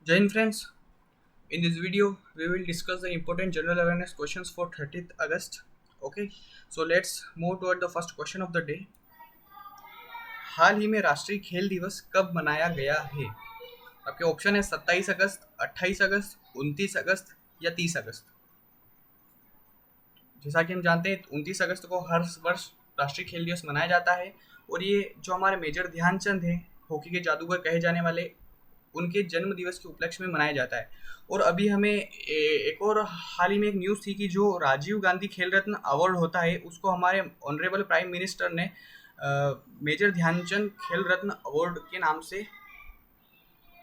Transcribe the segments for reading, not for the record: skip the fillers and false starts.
Jai Hind friends, in this video we will discuss the important general awareness questions for 30th August. Okay, so let's move toward the first question of the day. हाल ही में राष्ट्रीय खेल दिवस कब मनाया गया है? आपके option है 27 अगस्त, 28 अगस्त, 29 अगस्त या 30 अगस्त। जैसा कि हम जानते हैं 29 अगस्त को हर वर्ष राष्ट्रीय खेल दिवस मनाया जाता है और ये जो हमारे मेजर ध्यानचंद हैं, हॉकी के जादूगर कहे जाने वाले, उनके जन्म दिवस के उपलक्ष्य में मनाया जाता है। और अभी हमें एक और हाल ही में एक न्यूज़ थी कि जो राजीव गांधी खेल रत्न अवार्ड होता है उसको हमारे ऑनरेबल प्राइम मिनिस्टर ने मेजर ध्यानचंद खेल रत्न अवार्ड के नाम से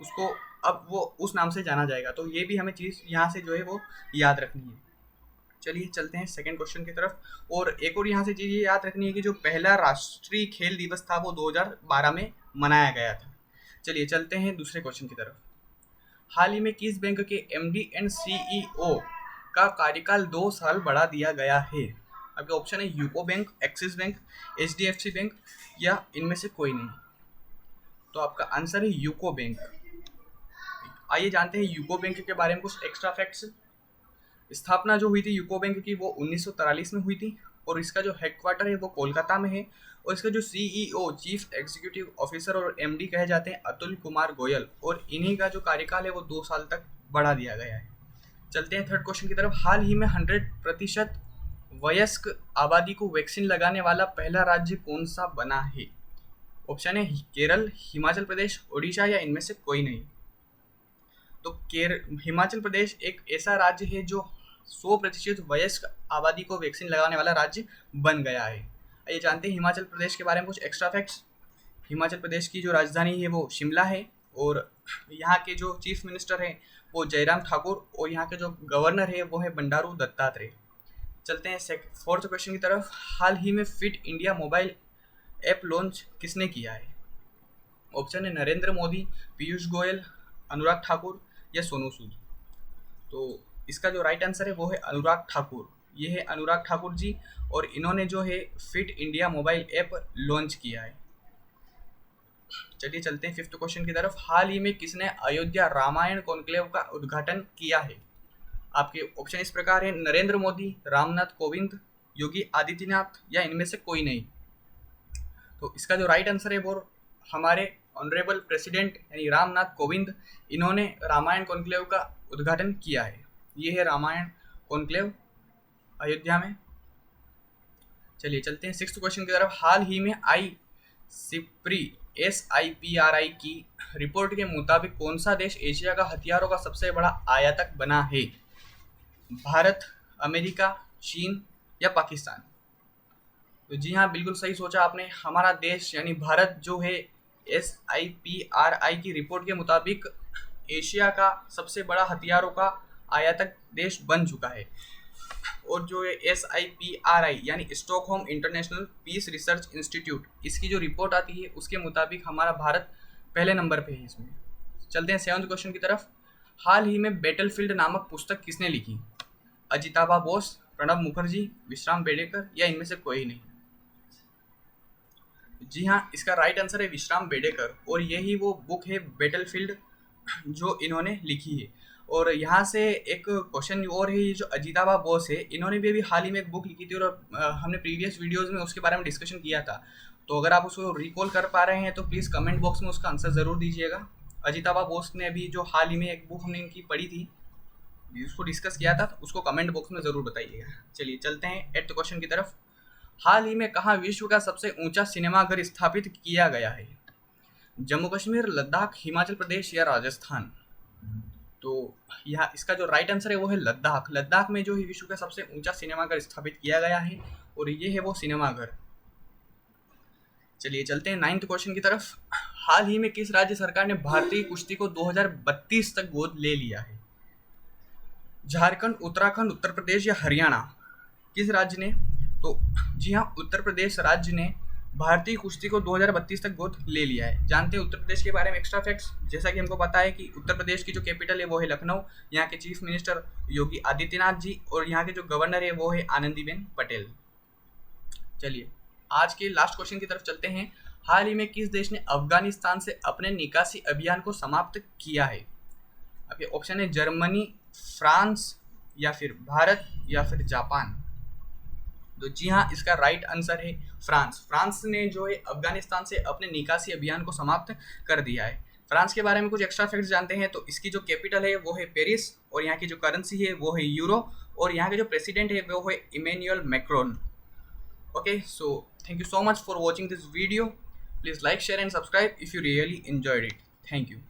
उसको अब वो उस नाम से जाना जाएगा। तो ये भी हमें चीज़ यहाँ से जो है वो याद रखनी है। चलिए चलते हैं सेकंड क्वेश्चन की तरफ। और एक और यहाँ से चीज़ ये याद रखनी है कि जो पहला राष्ट्रीय खेल दिवस था वो 2012 में मनाया गया था। चलिए चलते हैं दूसरे क्वेश्चन की तरफ। हाल ही में किस बैंक के एमडी एंड सीईओ का कार्यकाल 2 साल बढ़ा दिया गया है? आपके ऑप्शन है UCO bank, axis bank, HDFC bank या इनमें से कोई नहीं। तो आपका आंसर है यूको बैंक। आइए जानते हैं यूको बैंक के बारे में कुछ एक्स्ट्रा फैक्ट्स। स्थापना जो हुई थी यूको बैंक की वो 1943 में हुई थी और इसका जो हेडक्वार्टर है वो कोलकाता में है। और इसका जो सीईओ चीफ एग्जीक्यूटिव ऑफिसर और एमडी कहे जाते हैं अतुल कुमार गोयल, और इन्हीं का जो कार्यकाल है वो 2 साल तक बढ़ा दिया गया है। चलते हैं थर्ड क्वेश्चन की तरफ। हाल ही में 100% वयस्क आबादी को वैक्सीन लगाने वाला पहला राज्य कौन सा बना है? ऑप्शन है केरल, हिमाचल प्रदेश, उड़ीसा या इनमें से कोई नहीं। तो हिमाचल प्रदेश एक ऐसा राज्य है जो 100% वयस्क आबादी को वैक्सीन लगाने वाला राज्य बन गया है। आइए जानते हैं हिमाचल प्रदेश के बारे में कुछ एक्स्ट्रा फैक्ट्स। हिमाचल प्रदेश की जो राजधानी है वो शिमला है और यहाँ के जो चीफ मिनिस्टर हैं वो जयराम ठाकुर और यहाँ के जो गवर्नर है वो है बंडारू दत्तात्रेय। चलते हैं फोर्थ क्वेश्चन की तरफ। हाल ही में fit India mobile app launch किसने किया है? ऑप्शन है नरेंद्र मोदी, पीयूष गोयल, अनुराग ठाकुर या सोनू सूद। तो इसका जो राइट आंसर है वो है अनुराग ठाकुर। ये है अनुराग ठाकुर जी और इन्होंने जो है fit India mobile app launch किया है। चलिए चलते हैं फिफ्थ क्वेश्चन की तरफ। हाल ही में किसने अयोध्या रामायण कॉन्क्लेव का उद्घाटन किया है? आपके ऑप्शन इस प्रकार है नरेंद्र मोदी, रामनाथ कोविंद, योगी आदित्यनाथ या इनमें से कोई नहीं। तो इसका जो राइट आंसर है वो हमारे ऑनरेबल प्रेसिडेंट यानी रामनाथ कोविंद, इन्होंने रामायण कॉन्क्लेव का उद्घाटन किया है। ये है रामायण कॉन्क्लेव अयोध्या में। चलिए चलते हैं सिक्स्थ क्वेश्चन की तरफ। हाल ही में आई सिप्री SIPRI की रिपोर्ट के मुताबिक कौन सा देश एशिया का हथियारों का सबसे बड़ा आयातक बना है? भारत, अमेरिका, चीन या पाकिस्तान? तो जी हाँ, बिल्कुल सही सोचा आपने। हमारा देश यानी भारत जो है SIPRI की रिपोर्ट के मुताबिक एशिया का सबसे बड़ा हथियारों का आयातक देश बन चुका है। और जो है SIPRI यानी Stockholm International Peace Research Institute, इसकी जो रिपोर्ट आती है उसके मुताबिक हमारा भारत पहले नंबर पे है इसमें। चलते हैं सेवंथ क्वेश्चन की तरफ। हाल ही में बैटलफील्ड नामक पुस्तक किसने लिखी? अजिताबा बोस, प्रणब मुखर्जी, विश्राम बेडेकर या इनमें से कोई नहीं। जी हाँ, इसका राइट आंसर है विश्राम बेडेकर और यही वो बुक है बैटलफील्ड जो इन्होंने लिखी है। और यहाँ से एक क्वेश्चन और है, ये जो अजिताबा बोस है इन्होंने भी अभी हाल ही में एक बुक लिखी थी और हमने प्रीवियस वीडियोस में उसके बारे में डिस्कशन किया था। तो अगर आप उसको रिकॉल कर पा रहे हैं तो प्लीज़ कमेंट बॉक्स में उसका आंसर ज़रूर दीजिएगा। अजिताबा बोस ने अभी जो हाल ही में एक बुक हमने इनकी पढ़ी थी, उसको डिस्कस किया था, तो उसको कमेंट बॉक्स में ज़रूर बताइएगा। चलिए चलते हैं एट्थ क्वेश्चन की तरफ। हाल ही में कहाँ विश्व का सबसे ऊंचा सिनेमाघर स्थापित किया गया है? जम्मू कश्मीर, लद्दाख, हिमाचल प्रदेश या राजस्थान? तो यहाँ इसका जो राइट आंसर है वो है लद्दाख। लद्दाख में जो है विश्व का सबसे ऊंचा सिनेमाघर स्थापित किया गया है और ये है वो सिनेमाघर। चलिए चलते हैं नाइन्थ क्वेश्चन की तरफ। हाल ही में किस राज्य सरकार ने भारतीय कुश्ती को 2032 तक गोद ले लिया है? झारखंड, उत्तराखंड, उत्तर प्रदेश या हरियाणा? किस राज्य ने? तो जी हाँ, उत्तर प्रदेश राज्य ने भारतीय कुश्ती को 2032 तक गोद ले लिया है। जानते हैं उत्तर प्रदेश के बारे में एक्स्ट्रा फैक्ट्स। जैसा कि हमको पता है कि उत्तर प्रदेश की जो कैपिटल है वो है लखनऊ, यहाँ के चीफ मिनिस्टर योगी आदित्यनाथ जी और यहाँ के जो गवर्नर है वो है आनंदीबेन पटेल। चलिए आज के लास्ट क्वेश्चन की तरफ चलते हैं। हाल ही में किस देश ने अफगानिस्तान से अपने निकासी अभियान को समाप्त किया है? आपके ऑप्शन है जर्मनी, फ्रांस या फिर भारत या फिर जापान। तो जी हाँ, इसका राइट आंसर है फ्रांस। फ्रांस ने जो है अफगानिस्तान से अपने निकासी अभियान को समाप्त कर दिया है। फ्रांस के बारे में कुछ एक्स्ट्रा फैक्ट्स जानते हैं तो इसकी जो कैपिटल है वो है पेरिस, और यहाँ की जो करेंसी है वो है यूरो, और यहाँ के जो प्रेसिडेंट है वो है Emmanuel Macron. Okay, so thank you so much for watching this video. Please like, share and subscribe if you really enjoyed it. Thank you.